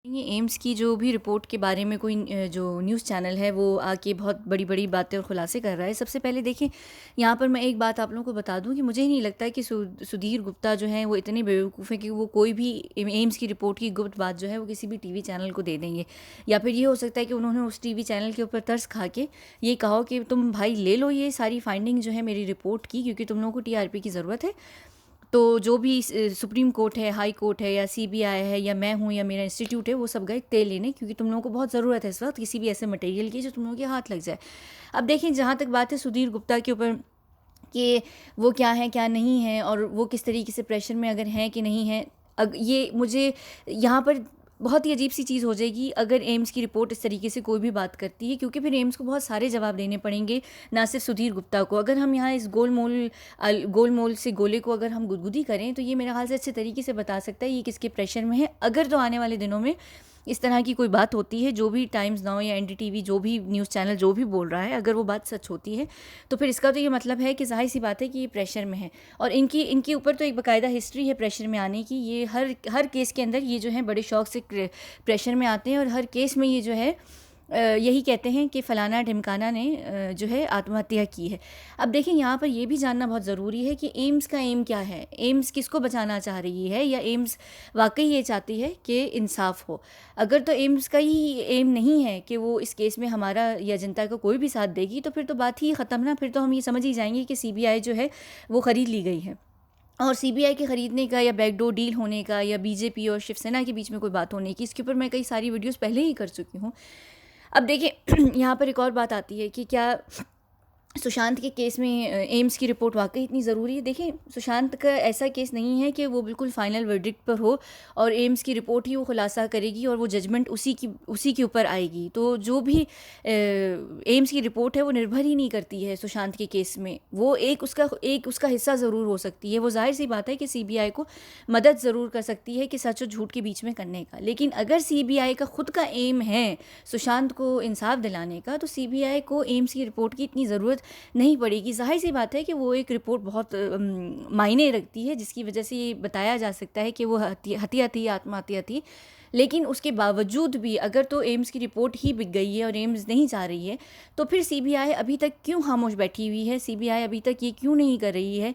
ये एम्स की जो भी रिपोर्ट के बारे में कोई जो न्यूज़ चैनल है वो आके बहुत बड़ी-बड़ी बातें और खुलासे कर रहा है। सबसे पहले देखिए, यहाँ पर मैं एक बात आप लोगों को बता दूँ कि मुझे नहीं लगता है कि सुधीर गुप्ता जो हैं वो इतने बेवकूफ़ हैं कि वो कोई भी एम्स की रिपोर्ट की गुप्त बात जो है वो किसी भी टीवी चैनल को दे देंगे। या फिर ये हो सकता है कि उन्होंने उस टीवी चैनल के ऊपर तरस खा के ये कहा हो कि तुम भाई ले लो ये सारी फाइंडिंग जो है मेरी रिपोर्ट की, क्योंकि तुम लोगों को टीआरपी की ज़रूरत है। तो जो भी सुप्रीम कोर्ट है, हाई कोर्ट है या सीबीआई है या मैं हूँ या मेरा इंस्टीट्यूट है, वो सब गए तेल लेने, क्योंकि तुम लोगों को बहुत ज़रूरत है इस वक्त किसी भी ऐसे मटेरियल की जो तुम लोगों के हाथ लग जाए। अब देखें, जहाँ तक बात है सुधीर गुप्ता के ऊपर कि वो क्या है क्या नहीं है और वो किस तरीके से प्रेशर में अगर हैं कि नहीं हैं, ये मुझे यहाँ पर बहुत ही अजीब सी चीज़ हो जाएगी अगर एम्स की रिपोर्ट इस तरीके से कोई भी बात करती है, क्योंकि फिर एम्स को बहुत सारे जवाब देने पड़ेंगे, ना सिर्फ सुधीर गुप्ता को। अगर हम यहाँ इस गोलमोल से गोले को अगर हम गुदगुदी करें तो ये मेरे ख्याल से अच्छे तरीके से बता सकता है ये किसके प्रेशर में है। अगर तो आने वाले दिनों में इस तरह की कोई बात होती है, जो भी टाइम्स नाउ या एनडीटीवी जो भी न्यूज़ चैनल जो भी बोल रहा है, अगर वो बात सच होती है तो फिर इसका तो ये मतलब है कि ज़ाहिर सी बात है कि ये प्रेशर में है। और इनकी इनके ऊपर तो एक बाकायदा हिस्ट्री है प्रेशर में आने की। ये हर हर केस के अंदर ये जो है बड़े शौक से प्रेशर में आते हैं और हर केस में ये जो है यही कहते हैं कि फ़लाना ढिमकाना ने जो है आत्महत्या की है। अब देखें, यहाँ पर ये भी जानना बहुत ज़रूरी है कि एम्स का एम क्या है, एम्स किसको बचाना चाह रही है, या एम्स वाकई ये चाहती है कि इंसाफ हो। अगर तो एम्स का ही एम नहीं है कि वो इस केस में हमारा या जनता का कोई भी साथ देगी, तो फिर तो बात ही ख़त्म ना। फिर तो हम ये समझ ही जाएंगे कि सीबीआई जो है वो ख़रीद ली गई है। और सीबीआई के ख़रीदने का या बैकडोर डील होने का या बीजेपी और शिवसेना के बीच में कोई बात होने की, इसके ऊपर मैं कई सारी वीडियोस पहले ही कर चुकी हूँ। अब देखिए यहाँ पर एक और बात आती है कि क्या सुशांत के केस में एम्स की रिपोर्ट वाकई इतनी ज़रूरी है। देखिए, सुशांत का ऐसा केस नहीं है कि वो बिल्कुल फाइनल वर्डिक्ट पर हो और एम्स की रिपोर्ट ही वो खुलासा करेगी और वो जजमेंट उसी के ऊपर आएगी। तो जो भी एम्स की रिपोर्ट है वो निर्भर ही नहीं करती है सुशांत के केस में। वो एक उसका हिस्सा ज़रूर हो सकती है। वो जाहिर सी बात है कि सीबीआई को मदद ज़रूर कर सकती है कि सच और झूठ के बीच में करने का। लेकिन अगर सीबीआई का खुद का एम है सुशांत को इंसाफ दिलाने का, तो सीबीआई को एम्स की रिपोर्ट की इतनी ज़रूरत नहीं पड़ेगी। ज़ाहिर सी बात है कि वो एक रिपोर्ट बहुत मायने रखती है, जिसकी वजह से ये बताया जा सकता है कि वो हत्या थी, आत्महत्या थी। लेकिन उसके बावजूद भी अगर तो एम्स की रिपोर्ट ही बिक गई है और एम्स नहीं चाह रही है, तो फिर सीबीआई अभी तक क्यों खामोश बैठी हुई है? सीबीआई अभी तक ये क्यों नहीं कर रही है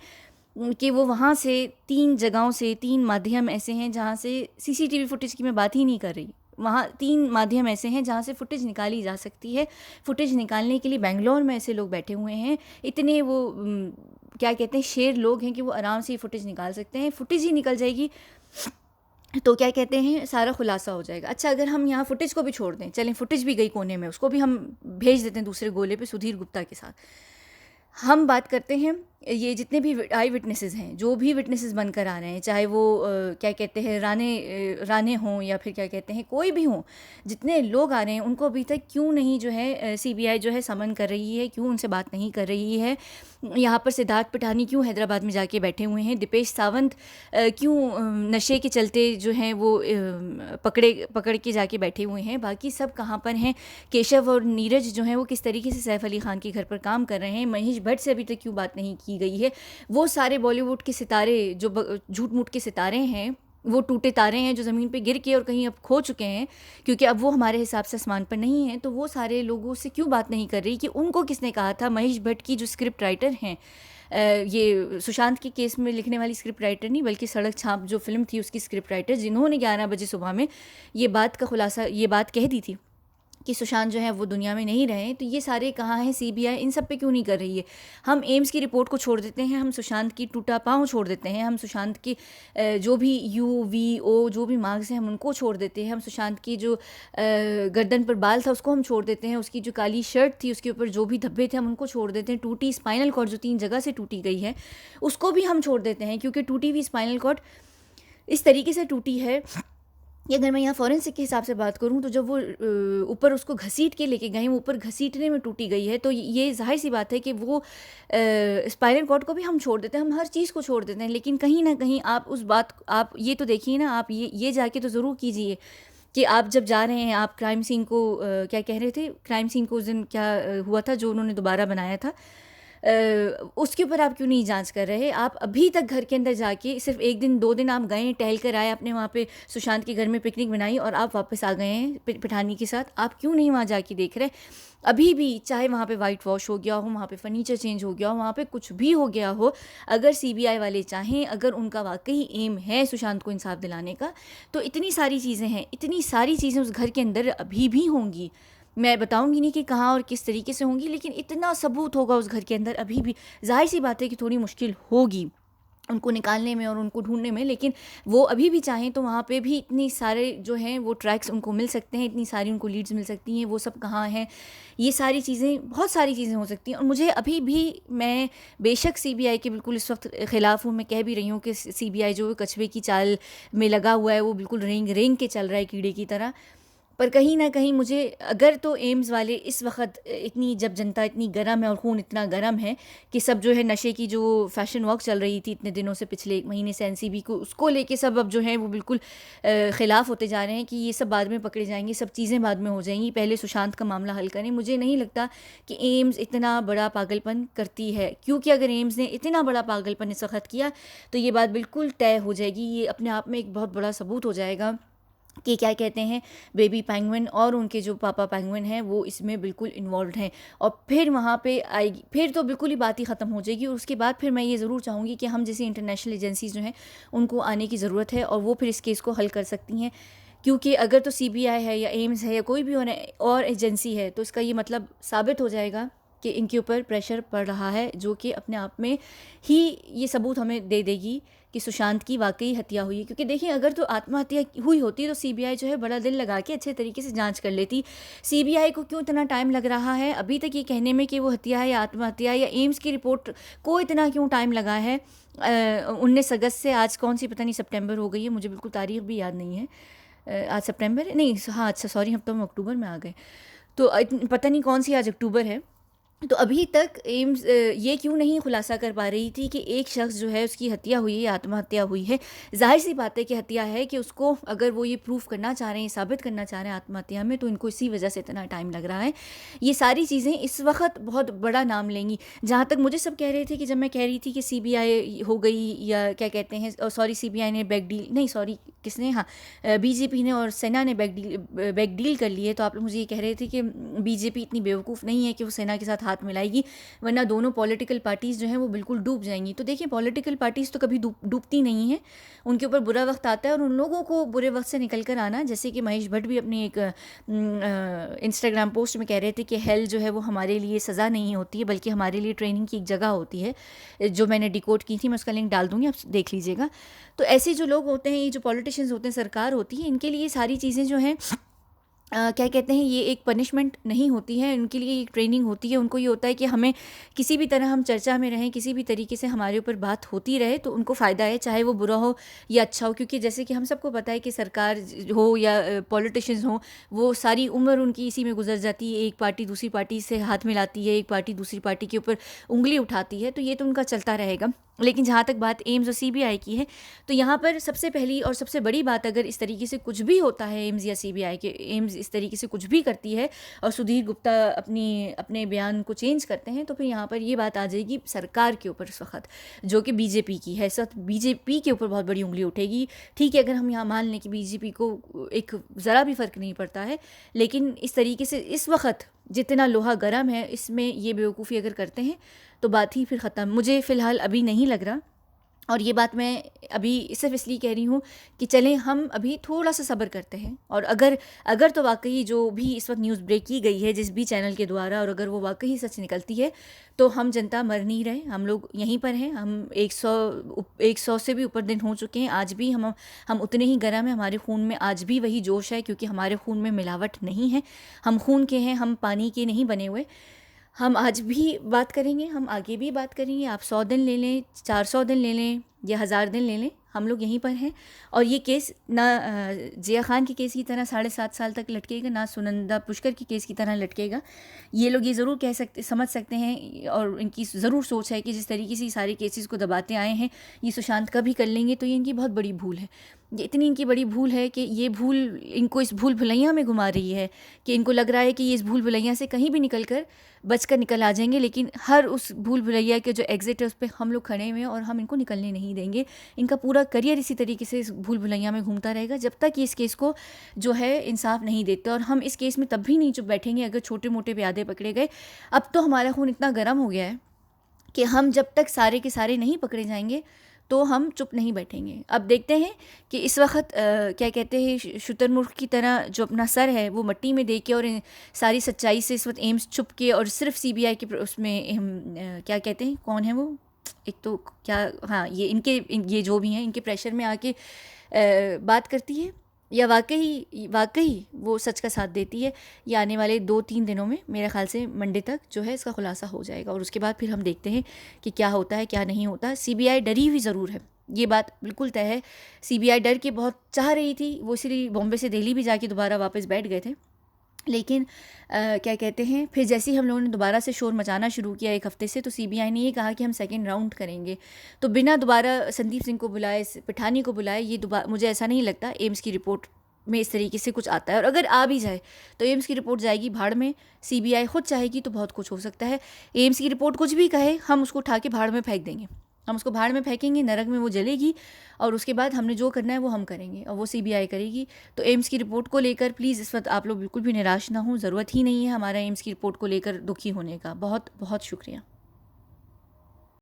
कि वो वहाँ से 3 जगहों से 3 माध्यम ऐसे हैं जहाँ से सीसीटीवी फुटेज की मैं बात ही नहीं कर रही। वहाँ 3 माध्यम ऐसे हैं जहाँ से फुटेज निकाली जा सकती है। फुटेज निकालने के लिए बेंगलोर में ऐसे लोग बैठे हुए हैं, इतने वो क्या कहते हैं, शेर लोग हैं कि वो आराम से ये फुटेज निकाल सकते हैं। फुटेज ही निकल जाएगी तो क्या कहते हैं, सारा खुलासा हो जाएगा। अच्छा, अगर हम यहाँ फुटेज को भी छोड़ दें, चलें फुटेज भी गई कोने में, उसको भी हम भेज देते हैं दूसरे गोले पे सुधीर गुप्ता के साथ। हम बात करते हैं ये जितने भी आई विटनेसेस हैं, जो भी विटनेसेस बनकर आ रहे हैं, चाहे वो क्या कहते हैं राने हों या फिर क्या कहते हैं कोई भी हों, जितने लोग आ रहे हैं उनको अभी तक क्यों नहीं जो है सीबीआई जो है समन कर रही है, क्यों उनसे बात नहीं कर रही है। यहाँ पर सिद्धार्थ पिठानी क्यों हैदराबाद में जाके बैठे हुए हैं, दीपेश सावंत क्यों नशे के चलते जो हैं वो पकड़ के जाके बैठे हुए हैं, बाकी सब कहाँ पर हैं। केशव और नीरज जो हैं वो किस तरीके से सैफ अली खान के घर पर काम कर रहे हैं। महेश भट्ट से अभी तक क्यों बात नहीं की गई है। वो सारे बॉलीवुड के सितारे जो झूठ मूठ के सितारे हैं, वो टूटे तारे हैं जो ज़मीन पे गिर के और कहीं अब खो चुके हैं, क्योंकि अब वो हमारे हिसाब से आसमान पर नहीं है। तो वो सारे लोगों से क्यों बात नहीं कर रही कि उनको किसने कहा था। महेश भट्ट की जो स्क्रिप्ट राइटर हैं, ये सुशांत के केस में लिखने वाली स्क्रिप्ट राइटर नहीं बल्कि सड़क छाप जो फिल्म थी उसकी स्क्रिप्ट राइटर, जिन्होंने 11 बजे सुबह में ये बात कह दी थी कि सुशांत जो है वो दुनिया में नहीं रहे, तो ये सारे कहाँ हैं। सीबीआई इन सब पे क्यों नहीं कर रही है। हम एम्स की रिपोर्ट को छोड़ देते हैं, हम सुशांत की टूटा पाँव छोड़ देते हैं, हम सुशांत की जो भी UVO जो भी मार्क्स हैं हम उनको छोड़ देते हैं, हम सुशांत की जो गर्दन पर बाल था उसको हम छोड़ देते हैं, उसकी जो काली शर्ट थी उसके ऊपर जो भी धब्बे थे हम उनको छोड़ देते हैं, टूटी स्पाइनल कॉर्ड जो 3 जगह से टूटी गई है उसको भी हम छोड़ देते हैं, क्योंकि टूटी हुई स्पाइनल कॉर्ड इस तरीके से टूटी है कि अगर मैं यहाँ फॉरेंसिक के हिसाब से बात करूँ तो जब वो ऊपर उसको घसीट के लेके गए, वो ऊपर घसीटने में टूटी गई है, तो ये जाहिर सी बात है कि वो स्पाइनल कॉर्ड को भी हम छोड़ देते हैं, हम हर चीज़ को छोड़ देते हैं। लेकिन कहीं ना कहीं आप ये तो देखिए ना, आप ये जाके तो ज़रूर कीजिए कि आप जब जा रहे हैं, आप क्राइम सीन को क्या कह रहे थे, क्राइम सीन को उस दिन क्या हुआ था जो उन्होंने दोबारा बनाया था, उसके ऊपर आप क्यों नहीं जांच कर रहे? आप अभी तक घर के अंदर जाके सिर्फ 1 दिन 2 दिन आप गए, टहल कर आए, आपने वहाँ पे सुशांत के घर में पिकनिक बनाई और आप वापस आ गए हैं पिठानी के साथ। आप क्यों नहीं वहाँ जाके देख रहे? अभी भी चाहे वहाँ पे वाइट वॉश हो गया हो, वहाँ पे फर्नीचर चेंज हो गया हो, वहाँ पे कुछ भी हो गया हो, अगर सीबीआई वाले चाहें, अगर उनका वाकई एम है सुशांत को इंसाफ दिलाने का, तो इतनी सारी चीज़ें हैं, इतनी सारी चीज़ें उस घर के अंदर अभी भी होंगी। मैं बताऊंगी नहीं कि कहाँ और किस तरीके से होंगी, लेकिन इतना सबूत होगा उस घर के अंदर अभी भी। जाहिर सी बात है कि थोड़ी मुश्किल होगी उनको निकालने में और उनको ढूंढने में, लेकिन वो अभी भी चाहें तो वहाँ पे भी इतनी सारे जो हैं वो ट्रैक्स उनको मिल सकते हैं, इतनी सारी उनको लीड्स मिल सकती हैं। वो सब कहाँ हैं, ये सारी चीज़ें, बहुत सारी चीज़ें हो सकती हैं। और मुझे अभी भी, मैं बेशक सीबीआई के बिल्कुल इस वक्त ख़िलाफ़ हूँ, मैं कह भी रही हूँ कि सीबीआई जो कछुए की चाल में लगा हुआ है, वो बिल्कुल रेंग रेंग के चल रहा है कीड़े की तरह। पर कहीं ना कहीं मुझे, अगर तो एम्स वाले इस वक्त इतनी, जब जनता इतनी गर्म है और खून इतना गर्म है कि सब जो है नशे की जो फैशन वॉक चल रही थी इतने दिनों से, पिछले 1 महीने से एनसीबी को, उसको लेके सब अब जो है वो बिल्कुल ख़िलाफ़ होते जा रहे हैं कि ये सब बाद में पकड़े जाएंगे, सब चीज़ें बाद में हो जाएंगी, पहले सुशांत का मामला हल करें। मुझे नहीं लगता कि एम्स इतना बड़ा पागलपन करती है, क्योंकि अगर एम्स ने इतना बड़ा पागलपन इस वक्त किया तो ये बात बिल्कुल तय हो जाएगी। ये अपने आप में एक बहुत बड़ा सबूत हो जाएगा कि क्या कहते हैं, बेबी पेंगुइन और उनके जो पापा पेंगुइन हैं वो इसमें बिल्कुल इन्वॉल्व हैं। और फिर वहाँ पे आएगी, फिर तो बिल्कुल ही बात ही ख़त्म हो जाएगी। और उसके बाद फिर मैं ये ज़रूर चाहूँगी कि हम जैसी इंटरनेशनल एजेंसीज जो हैं उनको आने की ज़रूरत है और वो फिर इस केस को हल कर सकती हैं। क्योंकि अगर तो सीबीआई है या एम्स है या कोई भी और एजेंसी है, तो इसका ये मतलब साबित हो जाएगा कि इनके ऊपर प्रेशर पड़ रहा है, जो कि अपने आप में ही ये सबूत हमें दे देगी कि सुशांत की वाकई हत्या हुई है। क्योंकि देखिए, अगर तो आत्महत्या हुई होती तो सीबीआई जो है बड़ा दिल लगा के अच्छे तरीके से जांच कर लेती। सीबीआई को क्यों इतना टाइम लग रहा है अभी तक ये कहने में कि वो हत्या है या आत्महत्या, या एम्स की रिपोर्ट को इतना क्यों टाइम लगा है? 19 अगस्त से आज कौन सी, पता नहीं, सितंबर हो गई है, मुझे बिल्कुल तारीख भी याद नहीं है। आज सितंबर नहीं, हाँ अच्छा सॉरी, हम तो हम अक्टूबर में आ गए, तो पता नहीं कौन सी आज अक्टूबर है। तो अभी तक एम्स ये क्यों नहीं खुलासा कर पा रही थी कि एक शख्स जो है उसकी हत्या हुई है, आत्महत्या हुई है? जाहिर सी बात है कि हत्या है, कि उसको अगर वो ये प्रूफ करना चाह रहे हैं, साबित करना चाह रहे हैं आत्महत्या में, तो इनको इसी वजह से इतना टाइम लग रहा है। ये सारी चीज़ें इस वक्त बहुत बड़ा नाम लेंगी। जहाँ तक मुझे सब कह रहे थे कि जब मैं कह रही थी कि सीबीआई हो गई, या क्या कहते हैं, सॉरी सीबीआई ने बैक डील, नहीं सॉरी किसने, हाँ बीजेपी ने और सेना ने बैक डील कर ली है, तो आप लोग मुझे ये कह रहे थे कि बीजेपी इतनी बेवकूफ़ नहीं है कि वो सेना के साथ हाथ मिलाएगी, वरना दोनों पॉलिटिकल पार्टीज़ जो हैं वो बिल्कुल डूब जाएंगी। तो देखिए, पॉलिटिकल पार्टीज़ तो कभी डूबती नहीं हैं, उनके ऊपर बुरा वक्त आता है और उन लोगों को बुरे वक्त से निकल कर आना, जैसे कि महेश भट्ट भी अपनी एक इंस्टाग्राम पोस्ट में कह रहे थे कि हेल जो है वो हमारे लिए सज़ा नहीं होती है, बल्कि हमारे लिए ट्रेनिंग की एक जगह होती है, जो मैंने डिकोड की थी, मैं उसका लिंक डाल दूँगी, आप देख लीजिएगा। तो ऐसे जो लोग होते हैं, ये जो पॉलिटिशियंस होते हैं, सरकार होती है, इनके लिए सारी चीज़ें जो हैं क्या कहते हैं, ये एक पनिशमेंट नहीं होती है, उनके लिए एक ट्रेनिंग होती है। उनको ये होता है कि हमें किसी भी तरह हम चर्चा में रहें, किसी भी तरीके से हमारे ऊपर बात होती रहे, तो उनको फ़ायदा है, चाहे वो बुरा हो या अच्छा हो। क्योंकि जैसे कि हम सबको पता है कि सरकार हो या पॉलिटिशियंस हो, वो सारी उम्र उनकी इसी में गुजर जाती है, एक पार्टी दूसरी पार्टी से हाथ मिलाती है, एक पार्टी दूसरी पार्टी के ऊपर उंगली उठाती है, तो ये तो उनका चलता रहेगा। लेकिन जहाँ तक बात एम्स और सीबीआई की है, तो यहाँ पर सबसे पहली और सबसे बड़ी बात, अगर इस तरीके से कुछ भी होता है एम्स या सीबीआई के, एम्स इस तरीके से कुछ भी करती है और सुधीर गुप्ता अपने बयान को चेंज करते हैं, तो फिर यहाँ पर ये बात आ जाएगी सरकार के ऊपर इस वक्त, जो कि बीजेपी की है। इस वक्त बीजेपी के ऊपर बहुत बड़ी उंगली उठेगी। ठीक है, अगर हम यहाँ मान लें कि बीजेपी को एक ज़रा भी फ़र्क नहीं पड़ता है, लेकिन इस तरीके से इस वक्त जितना लोहा गर्म है, इसमें ये बेवकूफ़ी अगर करते हैं तो बात ही फिर ख़त्म। मुझे फ़िलहाल अभी नहीं लग रहा, और ये बात मैं अभी सिर्फ इसलिए कह रही हूँ कि चलें हम अभी थोड़ा सा सब्र करते हैं, और अगर तो वाकई जो भी इस वक्त न्यूज़ ब्रेक की गई है जिस भी चैनल के द्वारा, और अगर वो वाकई सच निकलती है, तो हम जनता मर नहीं रहे, हम लोग यहीं पर हैं। हम 100 से भी ऊपर दिन हो चुके हैं, आज भी हम उतने ही गर्म हैं, हमारे खून में आज भी वही जोश है, क्योंकि हमारे खून में मिलावट नहीं है, हम खून के हैं, हम पानी के नहीं बने हुए। हम आज भी बात करेंगे, हम आगे भी बात करेंगे। आप 100 दिन ले लें, 400 दिन ले लें या 1000 दिन ले लें, हम लोग यहीं पर हैं। और ये केस ना ज़िया ख़ान के केस की तरह 7.5 साल तक लटकेगा, ना सुनंदा पुष्कर के केस की तरह लटकेगा। ये लोग ये ज़रूर समझ सकते हैं और इनकी ज़रूर सोच है कि जिस तरीके से ये सारे केसेस को दबाते आए हैं, ये सुशांत का भी कर लेंगे, तो ये इनकी बहुत बड़ी भूल है। ये इतनी इनकी बड़ी भूल है कि ये भूल इनको इस भूल भुलैया में घुमा रही है कि इनको लग रहा है कि ये इस भूल भुलैया से कहीं भी बचकर निकल आ जाएंगे, लेकिन हर उस भूल भुलैया के जो एग्ज़िट है उस पे हम लोग खड़े हुए हैं और हम इनको निकलने नहीं देंगे। इनका पूरा करियर इसी तरीके से इस भूल भुलैया में घूमता रहेगा जब तक ये इस केस को जो है इंसाफ नहीं देते। और हम इस केस में तब भी नहीं चुप बैठेंगे अगर छोटे मोटे प्यादे पकड़े गए। अब तो हमारा खून इतना गर्म हो गया है कि हम जब तक सारे के सारे नहीं पकड़े जाएंगे तो हम चुप नहीं बैठेंगे। अब देखते हैं कि इस वक्त क्या कहते हैं, शुतुरमुर्ग की तरह जो अपना सर है वो मिट्टी में दे के और सारी सच्चाई से इस वक्त एम्स छुप के और सिर्फ सीबीआई के उसमें क्या कहते हैं, कौन है वो, एक तो क्या, हाँ, ये जो भी हैं इनके प्रेशर में आके बात करती है, या वाकई वो सच का साथ देती है। ये आने वाले 2-3 दिनों में मेरे ख्याल से मंडे तक जो है इसका खुलासा हो जाएगा और उसके बाद फिर हम देखते हैं कि क्या होता है क्या नहीं होता। सीबीआई डरी हुई ज़रूर है, ये बात बिल्कुल तय है। सीबीआई डर के बहुत चाह रही थी, वो इसलिए बॉम्बे से दिल्ली भी जाके दोबारा वापस बैठ गए थे। लेकिन क्या कहते हैं, फिर जैसे ही हम लोगों ने दोबारा से शोर मचाना शुरू किया 1 हफ्ते से, तो सीबीआई ने ये कहा कि हम सेकंड राउंड करेंगे। तो बिना दोबारा संदीप सिंह को बुलाए, पिठानी को बुलाए, ये दोबारा मुझे ऐसा नहीं लगता एम्स की रिपोर्ट में इस तरीके से कुछ आता है। और अगर आ भी जाए तो एम्स की रिपोर्ट जाएगी भाड़ में। सीबीआई खुद चाहेगी तो बहुत कुछ हो सकता है। एम्स की रिपोर्ट कुछ भी कहे, हम उसको उठा के भाड़ में फेंक देंगे, हम उसको भाड़ में फेंकेंगे, नरक में वो जलेगी और उसके बाद हमने जो करना है वो हम करेंगे और वो सीबीआई करेगी। तो एम्स की रिपोर्ट को लेकर प्लीज़ इस वक्त आप लोग बिल्कुल भी निराश ना हो, ज़रूरत ही नहीं है हमारा एम्स की रिपोर्ट को लेकर दुखी होने का। बहुत बहुत शुक्रिया।